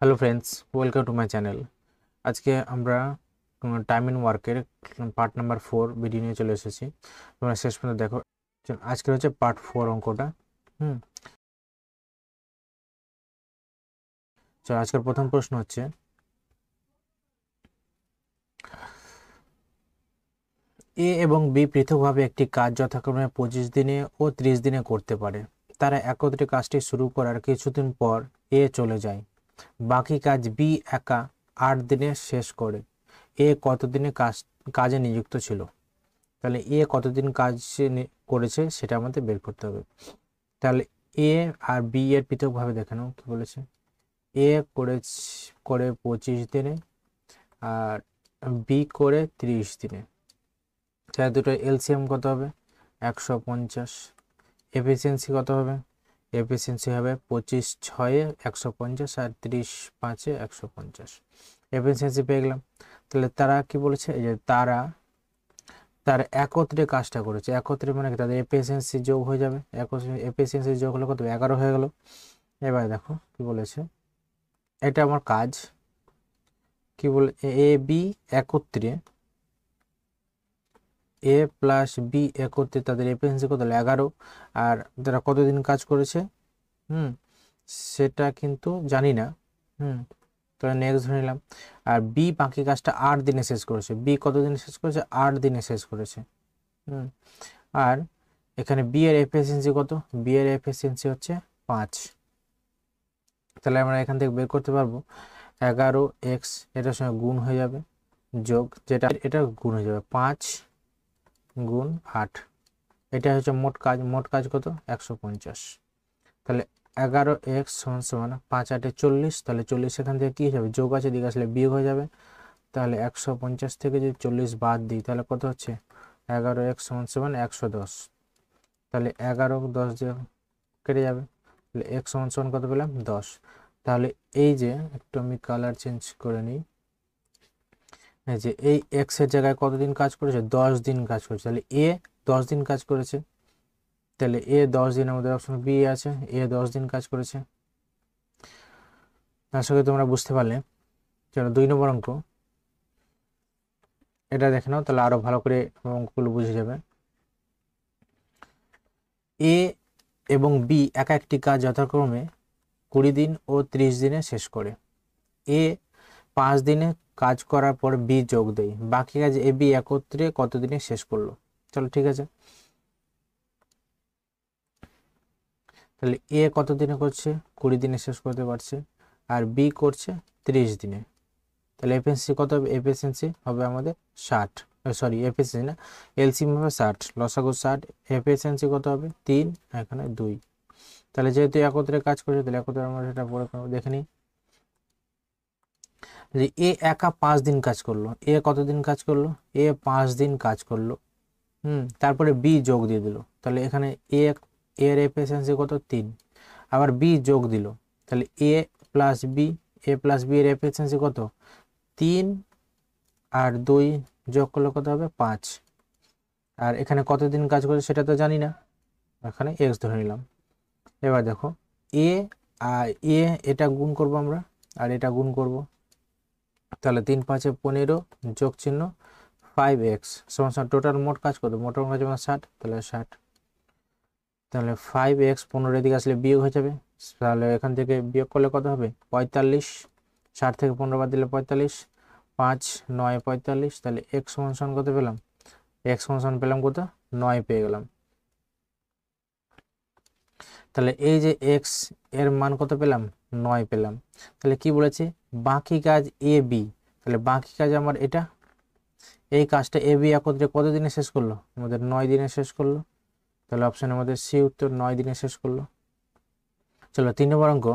Hello friends, welcome to my channel. আজকে আমরা time and ওয়ার্কের পার্ট নাম্বার 4 ভিডিও নিয়ে চলে এসেছি। তোমরা শেষ পর্যন্ত দেখো। আজকে হচ্ছে পার্ট 4 অঙ্কটা। হুম চলো, আজকের প্রথম প্রশ্ন হচ্ছে এ এবং বি পৃথকভাবে একটি কাজ যথাক্রমে 25 দিনে ও 30 দিনে করতে পারে। তারা একত্রে কাজটি শুরু করার কিছুদিন পর এ চলে যায়। বাকি কাজ বি একা 8 দিনে শেষ করে। এ কতদিনে কাজে নিযুক্ত ছিল? তাহলে এ কতদিন কাজ করেছে সেটা আমাদের বের করতে হবে। তাহলে এ আর বি এর পৃথকভাবে দেখে নাও কি বলেছে। এ করে 25 দিনে আর বি করে 30 দিনে। তাহলে দুটো এলসিএম কত হবে? 150। এফিসিয়েন্সি কত হবে? এফিসিয়েন্সি হবে 25 6-এ 150 আর 30 5-এ 150। এফিসিয়েন্সি পেয়ে গেলাম। তাহলে তারা কি বলেছে, এই যে তার একত্রে কাজটা করেছে। একত্রে মানে কি, তাদের এফিসিয়েন্সি যোগ হয়ে যাবে। এফিসিয়েন্সি যোগ হলে কত? 11 হয়ে গেল। এবার দেখো কি বলেছে, এটা আমার কাজ। কি বলে, এ বি একত্রে, এ প্লাস বি একত্রে তাদের এফিসিয়েন্সি কত হলো? 11। আর তারা কতদিন কাজ করেছে হুম সেটা কিন্তু জানি না। হুম তো নেক্সট ধরে নিলাম। আর বি বাকি কাজটা 8 দিনে শেষ করেছে। বি কতদিনে শেষ করেছে? 8 দিনে শেষ করেছে। হুম আর এখানে বি এর এফিসিয়েন্সি কত? বি এর এফিসিয়েন্সি হচ্ছে 5। তাহলে আমরা এখান থেকে বের করতে পারবো 11x এটার সঙ্গে গুণ হয়ে যাবে, যোগ যেটা এটা গুণ হয়ে যাবে 5 গুণ 8। এটা হচ্ছে মোট কাজ। মোট কাজ কত? 150। তাহলে 11x সমান সমান 5 8 40। তাহলে 40 এখান থেকে কি হয়ে যাবে? যোগ আছে, দিকে আসলে বিয়োগ হয়ে যাবে। তাহলে 150 থেকে যদি 40 বাদ দিই তাহলে কত হচ্ছে? 11x সমান সমান 110। তাহলে 11 10 দিয়ে কেটে যাবে। তাহলে x সমান সমান কত পেলাম? 10। তাহলে এই যে একটু আমি কালার চেঞ্জ করে নিই, এই যে এই x এর জায়গায় কতদিন কাজ করেছে? 10 দিন কাজ করেছে। তাহলে এ 10 দিন কাজ করেছে। তাহলে এ 10 দিন, আমাদের অপশন বি আছে, এ 10 দিন কাজ করেছে। আশা করি তোমরা বুঝতে পারলে। চলো 2 নম্বর অঙ্ক, এটা দেখে নাও, তাহলে আরো ভালো করে অঙ্কগুলো বুঝে যাবে। এ এবং বি একা একটি কাজ যথাক্রমে 20 দিন ও 30 দিনে শেষ করে। এ 5 দিনে কাজ করার পর বি যোগ দেয়। বাকি কাজ এ বি একত্রে কতদিনে শেষ করলো? চলো ঠিক আছে। তাহলে এ কত দিনে করছে? 20 দিনে শেষ করতে পারছে। আর বি করছে 30 দিনে। তাহলে এফিসিয়েন্সি কত হবে? এফিসিয়েন্সি হবে আমাদের 60। সরি, এফিসিয়েন্সি না, এলসিএম হবে 60, লসাগু 60। এফিসিয়েন্সি কত হবে? 3, এখানে 2। তাহলে যেহেতু একত্রে কাজ করছে, তাহলে একত্রে আমরা সেটা পরে দেখে নিই। যে এ একা 5 দিন কাজ করলো। এ কতদিন কাজ করলো? এ 5 দিন কাজ করলো। তারপরে বি যোগ দিয়ে দিল। তাহলে এখানে এর এফিসিয়েন্সি কত? 3। আবার বি যোগ দিল। তাহলে এ প্লাস বি এর এফিসিয়েন্সি কত? 3 আর 2 যোগ করলে কত হবে? 5। আর এখানে কতদিন কাজ করেছে সেটা তো জানি না, এখানে এক্স ধরে নিলাম। এবার দেখো, এ আর এ এটা গুণ করব আমরা, আর এটা গুণ করব। তাহলে 3 5 15 যোগ চিহ্ন 5x সমান সমান টোটাল মোট কাজ কত? মোট কাজ আমার 60। তাহলে 60। তাহলে 5x 15 দিকে আসলে বিয়োগ হয়ে যাবে। তাহলে এখান থেকে বিয়োগ করলে কত হবে? 45। 60 থেকে 15 বাদ দিলে 45। 5 9 45। তাহলে x সমান সমান কত পেলাম? x সমান সমান পেলাম কত? 9 পেয়ে গেলাম। তাহলে এই যে x এর মান কত পেলাম? 9 পেলাম। তাহলে কি বলেছে? বাকি কাজ এ বি। তাহলে বাকি কাজ আমার এটা, এই কাজটা এ বি একত্রে কত দিনে শেষ করলো? আমাদের 9 দিনে শেষ করলো। তাহলে অপশন আমাদের সি উত্তর, 9 দিনে শেষ করলো। চলো 3 নম্বর অঙ্ক,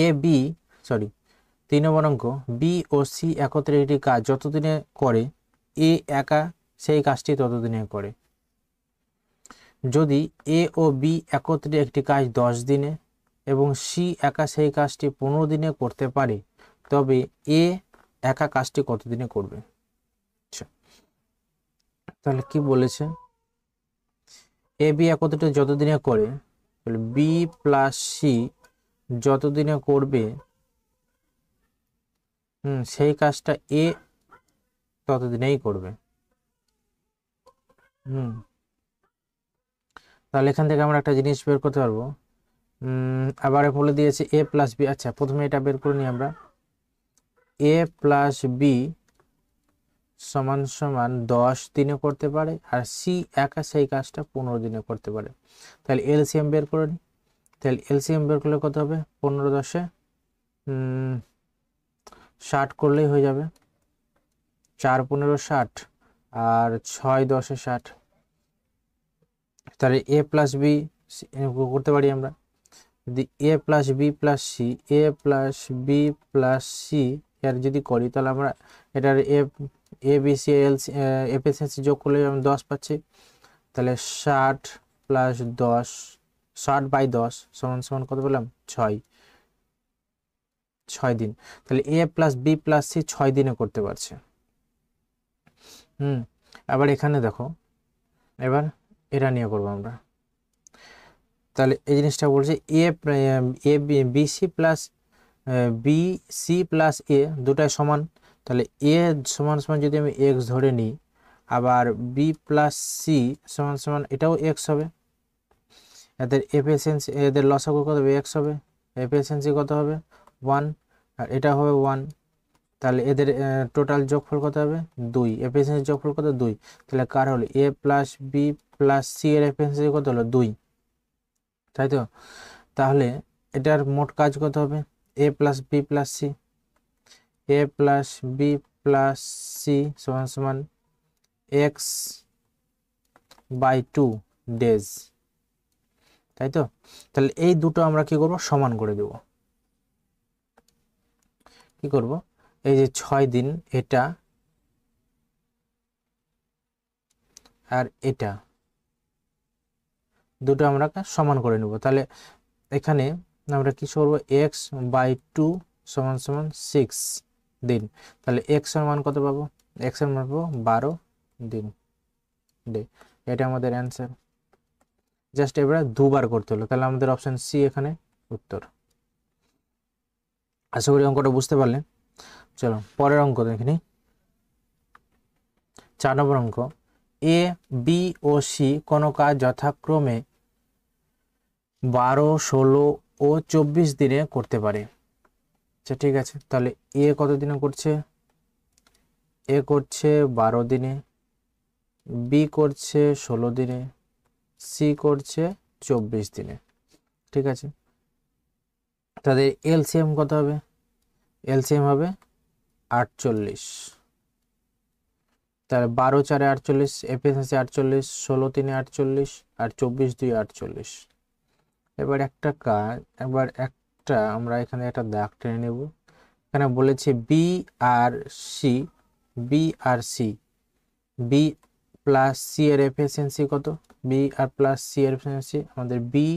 এ বি সরি 3 নম্বর অঙ্ক, বি ও সি একত্রে একটি কাজ যতদিনে করে এ একা সেই কাজটি ততদিনে করে। যদি এ ও বি একত্রে একটি কাজ 10 দিনে এবং সি একা সেই কাজটি 15 দিনে করতে পারে, তবে এ একা কাজটি কতদিনে করবে? আচ্ছা, তাহলে কি বলেছে? এ বি একত্রে যতদিনে করে, বি প্লাস সি যতদিনে করবে সেই কাজটা এ ততদিনেই করবে। তাহলে এখান থেকে আমরা একটা জিনিস বের করতে পারবো। আবার বলে দিয়েছে এ প্লাস বি। আচ্ছা, প্রথমে এটা বের করে নিই আমরা। এ প্লাস বি সমান সমান 10 দিনে করতে পারে, আর সি একা সেই কাজটা 15 দিনে করতে পারে। তাহলে এলসিএম বের করে নিই। তাহলে এলসিএম বের করলে কত হবে? 15 10 60 করলেই হয়ে যাবে। 4 15 60 আর 6 10 60। তাহলে এ প্লাস বি করতে পারি আমরা। যদি এ প্লাস বি প্লাস সি, এ প্লাস বি প্লাস সি এর যদি করি, তাহলে আমরা এটার এ বি সি এল এফিসিয়েন্সি যোগ করলে আমি 10 পাচ্ছি। তাহলে 60 প্লাস 10, 60 বাই 10 সমান সমান কত পেলাম? 6 দিন। তাহলে এ প্লাস বি প্লাস সি 6 দিনে করতে পারছে। আবার এখানে দেখো, এবার এটা নিয়ে করবো আমরা। তাহলে এই জিনিসটা বলছে A B C plus B C plus A দুটাই সমান। তাহলে এ সমান সমান যদি আমি এক্স ধরে নিই, আবার বি প্লাস সি সমান সমান এটাও এক্স হবে। এদের এফিসিয়েন্সি, এদের লসাগু কত হবে? এক্স হবে। এফিসিয়েন্সি কত হবে? 1, আর এটা হবে 1। তাহলে এদের টোটাল যোগফল কত হবে? 2। এফিসিয়েন্সি যোগফল কত? 2। তাহলে কার হলো? এ প্লাস বি প্লাস সি এর এফিসিয়েন্সি কত হলো? 2, তাই তো? তাহলে এটার মোট কাজ কত হবে? এ প্লাস বি প্লাস সি, এ প্লাস বি প্লাস সি সমান সমান এক্স বাই 2 ডেজ, তাই তো? তাহলে এই দুটো আমরা কি করব? সমান করে দেব। কি করব? এই যে 6 দিন এটা আর এটা দুটো আমরা সমান করে নেব। তাহলে এখানে আমরা কি করব? এক্স বাই 2 সমান সমান 6 দিন। তাহলে এক্স এর মান কত পাবো? এক্স এর মান পাবো 12 দিন ডে। এটা আমাদের অ্যান্সার। জাস্ট এবারে দুবার করতে হলো। তাহলে আমাদের অপশন সি এখানে উত্তর। আশা করি অঙ্কটা বুঝতে পারলেন। চলো পরের অঙ্ক দেখে নিই। 4 নম্বর অঙ্ক। এ বি ও সি কোনো কাজ যথাক্রমে 12 16 ও 24 দিনে করতে পারে। আচ্ছা ঠিক আছে, তাহলে এ কত দিনে করছে? এ করছে 12 দিনে, বি করছে 16 দিনে, সি করছে 24 দিনে। ঠিক আছে, তাদের এলসিএম কত হবে? এলসিএম হবে 48। তাহলে 12 4 48, এফিসিয়েন্সি 48, 16 3 48 আর 24 2 48। এবার একটা আমরা এখানে একটা দাগ টেনে নেব। এখানে বলেছে বি আর সি, বি আর সি, বি প্লাস সি এর এফিসিয়েন্সি কত? বি আর প্লাস সি এর এফিসিয়েন্সি আমাদের বি,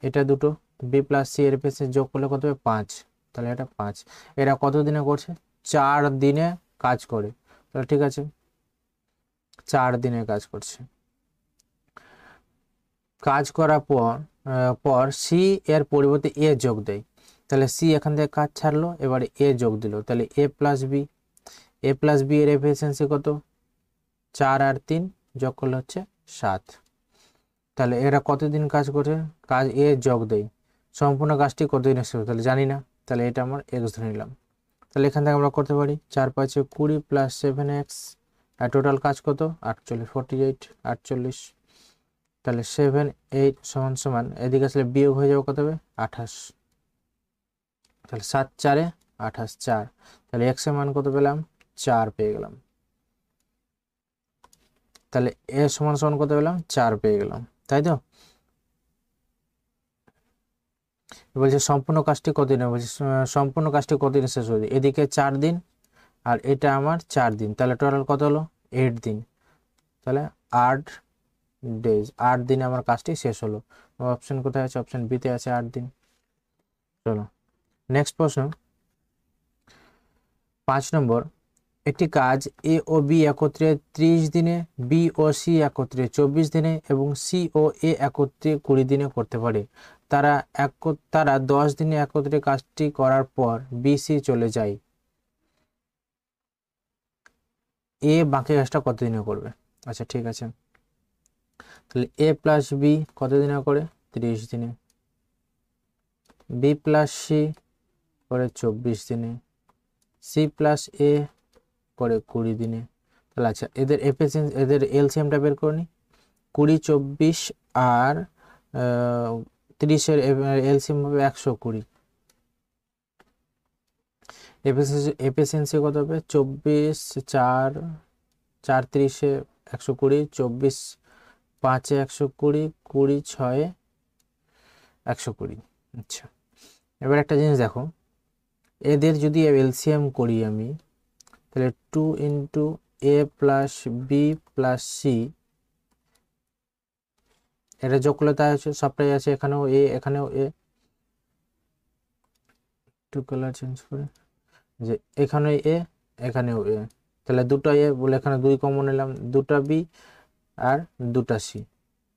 এটা দুটো বি প্লাস সি এর এফিসিয়েন্সি যোগ করলে কত হবে? 5। তাহলে এটা 5। এরা কত দিনে করছে? 4 দিনে কাজ করে। তাহলে ঠিক আছে, 4 দিনে কাজ করছে। কাজ করার পর সি এর পরিবর্তে এ যোগ দেয়। তাহলে সি এখান থেকে কাজ ছাড়লো, এবারে এ যোগ দিল। তাহলে এ প্লাস বি, এ প্লাস বি এর এফিসিয়েন্সি কত? 4 আর 3 যোগ করলে হচ্ছে 7। তাহলে এরা কতদিন কাজ করে? কাজ এ যোগ দেয়। সম্পূর্ণ কাজটি কতদিনে শেষ হবে? তাহলে জানি না, তাহলে এটা আমার এক্স ধরে নিলাম। তাহলে এখান থেকে আমরা করতে পারি 4 5 20 প্লাস 7x, আর টোটাল কাজ কত? 48 48 48। তাহলে 7 8 সমান সমান এদিকে আসলে বিয়োগ হয়ে যাবে কত হবে? 28। তাহলে 7 4 28 4। তাহলে এক্স এর মান কত পেলাম? 4 পেয়ে গেলাম। তাহলে এ সমান সমান কত পেলাম? 4 পেয়ে গেলাম, তাই তো? বলছে সম্পূর্ণ কাজটি কতদিনে? বলছে সম্পূর্ণ কাজটি কতদিনে শেষ হবে? এদিকে 4 দিন আর এটা আমার 4 দিন, তাহলে টোটাল কত হলো? 8 দিন। তাহলে 8 ডেজ, 8 দিনে আমার কাজটি শেষ হলো। অপশন কোথায় আছে? অপশন বিতে আছে 8 দিন। চলো নেক্সট প্রশ্ন। 5 নম্বর। একটি কাজ এ ও বি একত্রে 30 দিনে, বি ও সি একত্রে 24 দিনে এবং সি ও এ একত্রে 20 দিনে করতে পারে। তারা 10 দিনে একত্রে কাজটি করার পর বি সি চলে যায়। এ বাকি কাজটা কতদিনে করবে। আচ্ছা ঠিক আছে, তাহলে এ প্লাস বি কতদিনে করে 30 দিনে, বি প্লাস সি করে 24 দিনে, সি প্লাস এ করে 20 দিনে। তাহলে আচ্ছা এদের এফিসিয়েন্সি এদের এলসিএমটা বের করে নি। 20 24 আর 30-এর এলসিএম হবে 120। এফিসিয়েন্সি কত হবে 24 4 4 30-এ 120, 24 5-এ 120, 20 6-এ 120। আচ্ছা এবার একটা জিনিস দেখো, এদের যদি এলসিএম করি আমি, তাহলে 2 ইন্টু এ প্লাস বি প্লাস সি, এটা যোগ করলে তাই হচ্ছে সবটাই আছে, এখানেও এ এখানেও এ, একটু কালার চেঞ্জ করে, যে এখানে এ এখানেও এ, তাহলে দুটো এ বলে এখানে 2 কমন নিলাম, দুটা বি আর দুটা সি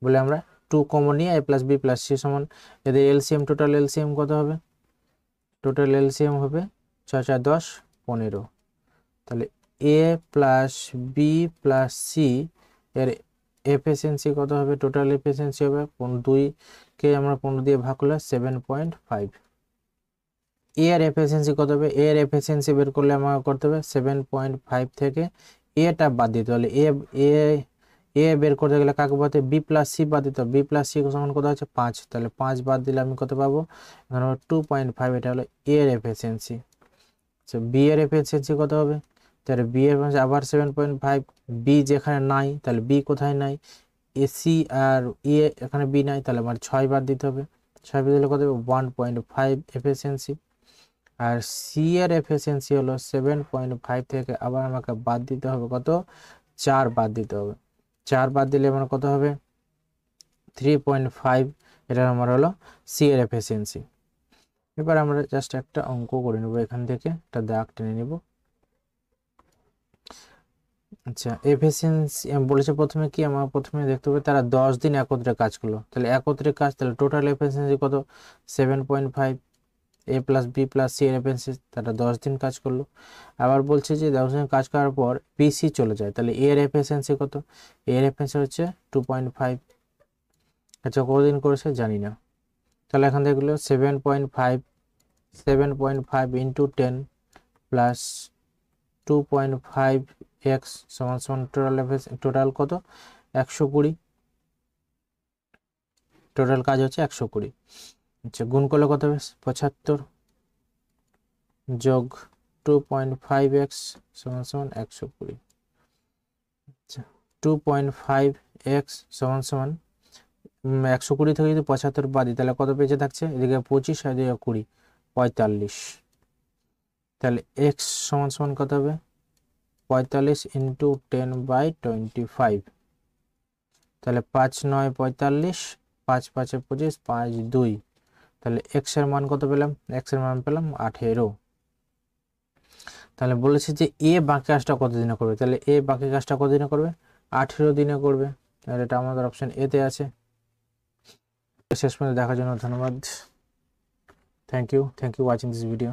বলে আমরা 2 কমন নিয়ে এ প্লাস বি প্লাস সি সমান, এদের এলসিএম টোটাল এলসিএম কত হবে, টোটাল এলসিএম হবে 6 4 10 15। তাহলে এ প্লাস বি প্লাস সি এর এফিসিয়েন্সি কত হবে, টোটাল এফিসিয়েন্সি হবে 2কে আমরা 15 দিয়ে ভাগ করলে 7.5। এ এর এফিসিয়েন্সি কত হবে, এ এর এফিসিয়েন্সি বের করলে আমাকে করতে হবে 7.5 থেকে এটা বাদ দিতে হলে এ এ এ বের করতে গেলে কাকে বাদ বি প্লাস সি বাদ দিতে হবে, বি প্লাস সি সমান কত আছে 5, তাহলে 5 বাদ দিলে আমি কত পাবো, এখানে 2.5, এটা হলো এ এর এফিসিয়েন্সি। আচ্ছা বি এর এফিসিয়েন্সি কত হবে, তাহলে বি এর আবার 7.5, বি যেখানে নাই তাহলে বি কোথায় নাই, এসি আর এ এখানে বি নাই, তাহলে আমার 6 বাদ দিতে হবে, 6 বাদ দিলে কত হবে 1.5 এফিসিয়েন্সি। আর সি এর এফিসিয়েন্সি হলো 7.5 থেকে আবার আমাকে বাদ দিতে হবে কত, 4 বাদ দিতে হবে, 4 বাদ দিলে আমার কত হবে 3.5, এটা আমার হলো সি এর এফিসিয়েন্সি। এবার আমরা জাস্ট একটা অঙ্ক করে নেব, এখান থেকে একটা দাগ টেনে নেব। আচ্ছা এফিসিয়েন্সি বলেছে প্রথমে কি, আমার প্রথমে দেখতে হবে তারা 10 দিন একত্রে কাজ করলো, তাহলে একত্রে কাজ, তাহলে টোটাল এফিসিয়েন্সি কত 7.5, এ প্লাস বি প্লাস সি এর এফিসিয়েন্সি, তারা 10 দিন কাজ করলো। আবার বলছে যে 10 দিন কাজ করার পর পিসি চলে যায়, তাহলে এর এফিসিয়েন্সি কত, এর এফিসিয়েন্সি হচ্ছে 2.5। আচ্ছা কতদিন করেছে জানি না, তাহলে এখান থেকে গেলো 7.5 ইন্টু 10 প্লাস 2.5 এক্স সমান সমান টোটাল কত 120, টোটাল কাজ হচ্ছে 120। আচ্ছা গুণ করলে কত হবে 75 যোগ 2.5x সমান সমান 120। আচ্ছা 2.5x সমান সমান 120 থেকে যদি 75 বাদ দিই তাহলে কত বেঁচে থাকছে, এদিকে 25 আর এদিকে 20, 45। তাহলে x সমান সমান কত হবে 45 ইন্টু 10/25, তাহলে 5 9 45, 5 5 25, 5 2, তাহলে x এর মান কত পেলাম, x এর মান পেলাম 18। তাহলে বলেছে যে এ বাকি কাজটা কত দিনে করবে, তাহলে এ বাকি কাজটা কত দিনে করবে 18 দিনে করবে, তাহলে এটা আমাদের অপশন এ তে আছে। শেষ পর্যন্ত দেখার জন্য ধন্যবাদ, thank you watching this video.